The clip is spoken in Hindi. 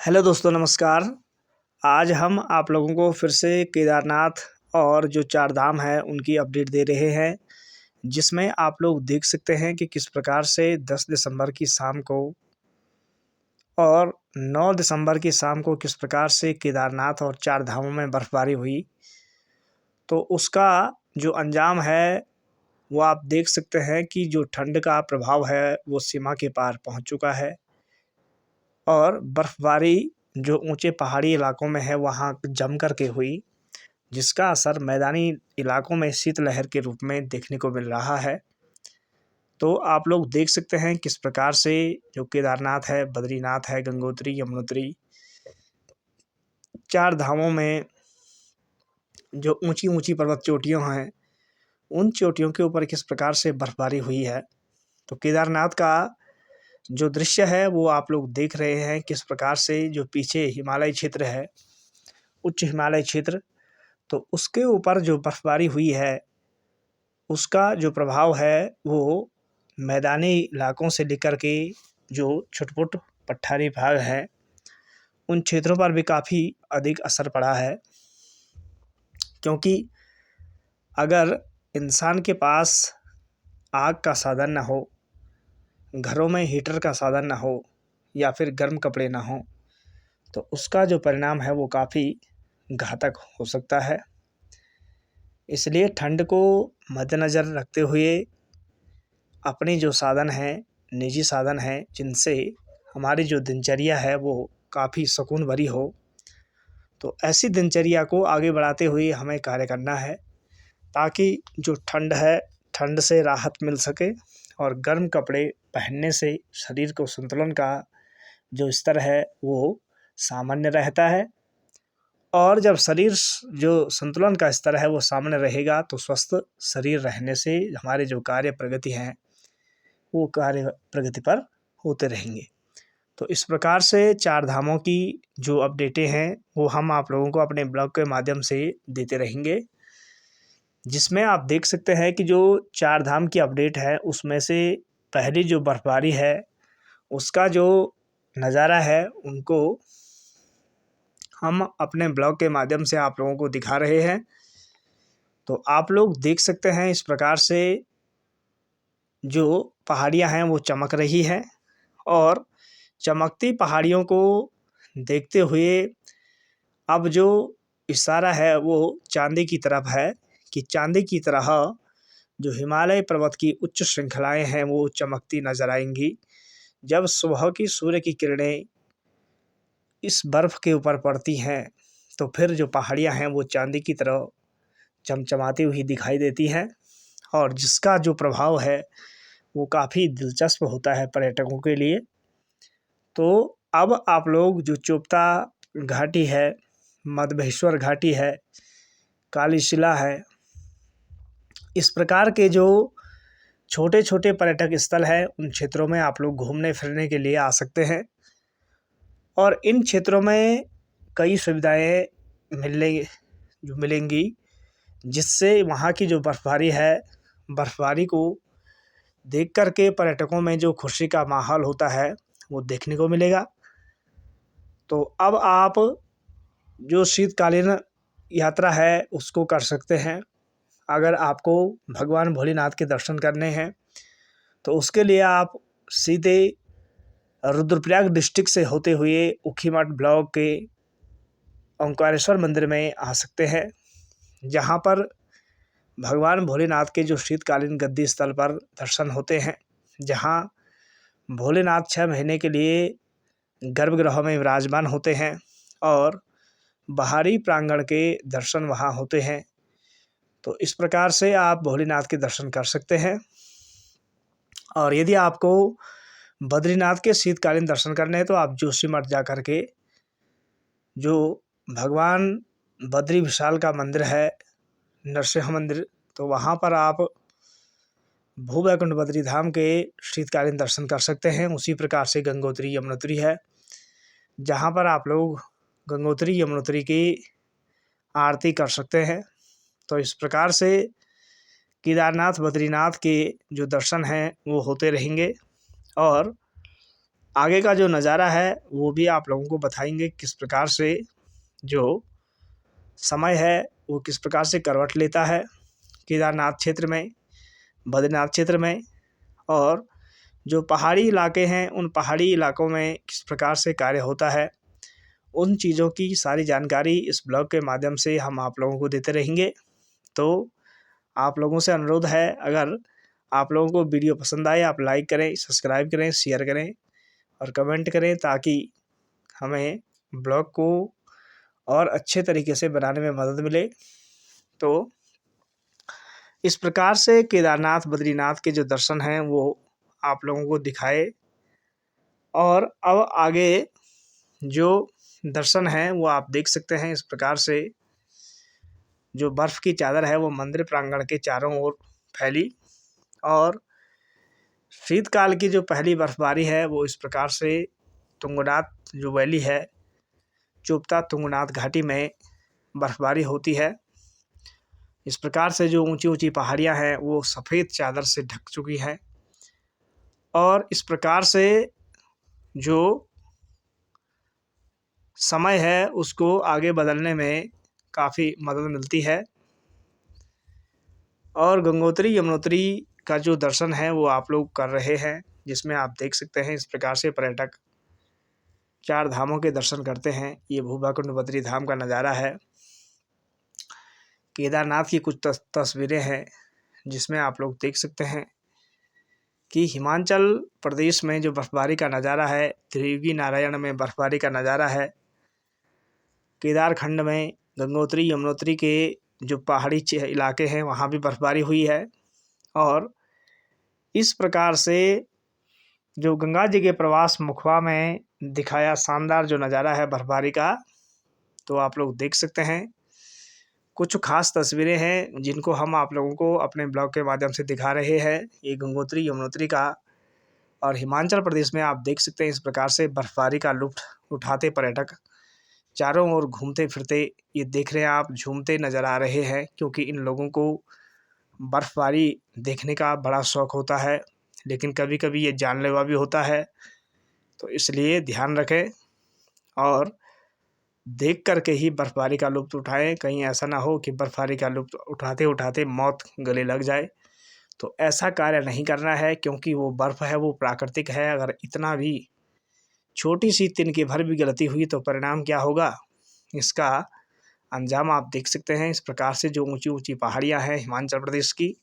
हेलो दोस्तों, नमस्कार। आज हम आप लोगों को फिर से केदारनाथ और जो चार धाम है उनकी अपडेट दे रहे हैं, जिसमें आप लोग देख सकते हैं कि किस प्रकार से 10 दिसंबर की शाम को और 9 दिसंबर की शाम को किस प्रकार से केदारनाथ और चार धामों में बर्फबारी हुई। तो उसका जो अंजाम है वो आप देख सकते हैं कि जो ठंड का प्रभाव है वो सीमा के पार पहुंच चुका है और बर्फबारी जो ऊंचे पहाड़ी इलाकों में है वहाँ जम कर के हुई, जिसका असर मैदानी इलाकों में शीतलहर के रूप में देखने को मिल रहा है। तो आप लोग देख सकते हैं किस प्रकार से जो केदारनाथ है, बद्रीनाथ है, गंगोत्री, यमुनोत्री, चार धामों में जो ऊंची ऊंची पर्वत चोटियां हैं, उन चोटियों के ऊपर किस प्रकार से बर्फबारी हुई है। तो केदारनाथ का जो दृश्य है वो आप लोग देख रहे हैं किस प्रकार से जो पीछे हिमालय क्षेत्र है, उच्च हिमालय क्षेत्र, तो उसके ऊपर जो बर्फबारी हुई है उसका जो प्रभाव है वो मैदानी इलाकों से लेकर के जो छुटपुट पठारी भाग है उन क्षेत्रों पर भी काफ़ी अधिक असर पड़ा है। क्योंकि अगर इंसान के पास आग का साधन ना हो, घरों में हीटर का साधन ना हो या फिर गर्म कपड़े ना हो, तो उसका जो परिणाम है वो काफ़ी घातक हो सकता है। इसलिए ठंड को मद्देनज़र रखते हुए अपनी जो साधन हैं, निजी साधन हैं, जिनसे हमारी जो दिनचर्या है वो काफ़ी सुकून भरी हो, तो ऐसी दिनचर्या को आगे बढ़ाते हुए हमें कार्य करना है, ताकि जो ठंड है, ठंड से राहत मिल सके और गर्म कपड़े पहनने से शरीर को संतुलन का जो स्तर है वो सामान्य रहता है। और जब शरीर जो संतुलन का स्तर है वो सामान्य रहेगा तो स्वस्थ शरीर रहने से हमारे जो कार्य प्रगति हैं वो कार्य प्रगति पर होते रहेंगे। तो इस प्रकार से चार धामों की जो अपडेटें हैं वो हम आप लोगों को अपने ब्लॉग के माध्यम से देते रहेंगे, जिसमें आप देख सकते हैं कि जो चार धाम की अपडेट है उसमें से पहली जो बर्फबारी है उसका जो नज़ारा है उनको हम अपने ब्लॉग के माध्यम से आप लोगों को दिखा रहे हैं। तो आप लोग देख सकते हैं इस प्रकार से जो पहाड़ियाँ हैं वो चमक रही हैं और चमकती पहाड़ियों को देखते हुए अब जो इशारा है वो चांदी की तरफ है कि चांदी की तरह जो हिमालय पर्वत की उच्च श्रृंखलाएं हैं वो चमकती नजर आएंगी जब सुबह की सूर्य की किरणें इस बर्फ़ के ऊपर पड़ती हैं। तो फिर जो पहाड़ियाँ हैं वो चांदी की तरह चमचमाती हुई दिखाई देती हैं और जिसका जो प्रभाव है वो काफ़ी दिलचस्प होता है पर्यटकों के लिए। तो अब आप लोग जो चोपता घाटी है, मधमहेश्वर घाटी है, काली शिला है, इस प्रकार के जो छोटे छोटे पर्यटक स्थल हैं उन क्षेत्रों में आप लोग घूमने फिरने के लिए आ सकते हैं और इन क्षेत्रों में कई सुविधाएं मिलेंगी, जिससे वहाँ की जो बर्फबारी है, बर्फबारी को देख कर के पर्यटकों में जो खुशी का माहौल होता है वो देखने को मिलेगा। तो अब आप जो शीतकालीन यात्रा है उसको कर सकते हैं। अगर आपको भगवान भोलेनाथ के दर्शन करने हैं तो उसके लिए आप सीधे रुद्रप्रयाग डिस्ट्रिक्ट से होते हुए ऊखीमठ ब्लॉक के ओंकारेश्वर मंदिर में आ सकते हैं, जहाँ पर भगवान भोलेनाथ के जो शीतकालीन गद्दी स्थल पर दर्शन होते हैं, जहाँ भोलेनाथ 6 महीने के लिए गर्भगृह में विराजमान होते हैं और बाहरी प्रांगण के दर्शन वहाँ होते हैं। तो इस प्रकार से आप भोलेनाथ के दर्शन कर सकते हैं। और यदि आपको बद्रीनाथ के शीतकालीन दर्शन करने हैं तो आप जोशीमठ जा कर के जो भगवान बद्री विशाल का मंदिर है, नरसिंह मंदिर, तो वहाँ पर आप भूवैकुंठ बद्री धाम के शीतकालीन दर्शन कर सकते हैं। उसी प्रकार से गंगोत्री यमुनोत्री है, जहाँ पर आप लोग गंगोत्री यमुनोत्री की आरती कर सकते हैं। तो इस प्रकार से केदारनाथ बद्रीनाथ के जो दर्शन हैं वो होते रहेंगे और आगे का जो नज़ारा है वो भी आप लोगों को बताएंगे, किस प्रकार से जो समय है वो किस प्रकार से करवट लेता है केदारनाथ क्षेत्र में, बद्रीनाथ क्षेत्र में। और जो पहाड़ी इलाके हैं उन पहाड़ी इलाकों में किस प्रकार से कार्य होता है, उन चीज़ों की सारी जानकारी इस ब्लॉग के माध्यम से हम आप लोगों को देते रहेंगे। तो आप लोगों से अनुरोध है, अगर आप लोगों को वीडियो पसंद आए आप लाइक करें, सब्सक्राइब करें, शेयर करें और कमेंट करें, ताकि हमें ब्लॉग को और अच्छे तरीके से बनाने में मदद मिले। तो इस प्रकार से केदारनाथ बद्रीनाथ के जो दर्शन हैं वो आप लोगों को दिखाए। और अब आगे जो दर्शन हैं वो आप देख सकते हैं। इस प्रकार से जो बर्फ़ की चादर है वो मंदिर प्रांगण के चारों ओर फैली, और शीतकाल की जो पहली बर्फबारी है वो इस प्रकार से तुंगनाथ जो वैली है, चोपता तुंगनाथ घाटी में बर्फबारी होती है। इस प्रकार से जो ऊंची ऊंची पहाड़ियां हैं वो सफ़ेद चादर से ढक चुकी हैं, और इस प्रकार से जो समय है उसको आगे बदलने में काफ़ी मदद मिलती है। और गंगोत्री यमुनोत्री का जो दर्शन है वो आप लोग कर रहे हैं, जिसमें आप देख सकते हैं इस प्रकार से पर्यटक 4 धामों के दर्शन करते हैं। ये भूभाकुंड बद्री धाम का नज़ारा है। केदारनाथ की कुछ तस्वीरें हैं जिसमें आप लोग देख सकते हैं कि हिमाचल प्रदेश में जो बर्फबारी का नज़ारा है, त्रियुगी नारायण में बर्फबारी का नज़ारा है, केदारखंड में गंगोत्री यमुनोत्री के जो पहाड़ी इलाके हैं वहाँ भी बर्फबारी हुई है। और इस प्रकार से जो गंगा जी के प्रवास मुखवा में दिखाया शानदार जो नज़ारा है बर्फबारी का, तो आप लोग देख सकते हैं। कुछ खास तस्वीरें हैं जिनको हम आप लोगों को अपने ब्लॉग के माध्यम से दिखा रहे हैं। ये गंगोत्री यमुनोत्री का, और हिमाचल प्रदेश में आप देख सकते हैं इस प्रकार से बर्फबारी का लुत्फ़ उठाते पर्यटक चारों ओर घूमते फिरते, ये देख रहे हैं आप, झूमते नज़र आ रहे हैं, क्योंकि इन लोगों को बर्फबारी देखने का बड़ा शौक़ होता है, लेकिन कभी कभी ये जानलेवा भी होता है। तो इसलिए ध्यान रखें और देख कर के ही बर्फबारी का लुत्फ़ उठाएं। कहीं ऐसा ना हो कि बर्फबारी का लुत्फ़ उठाते उठाते मौत गले लग जाए। तो ऐसा कार्य नहीं करना है, क्योंकि वो बर्फ़ है वो प्राकृतिक है। अगर इतना भी छोटी सी तिनके भर भी गलती हुई तो परिणाम क्या होगा, इसका अंजाम आप देख सकते हैं। इस प्रकार से जो ऊंची ऊंची पहाड़ियां हैं हिमाचल प्रदेश की,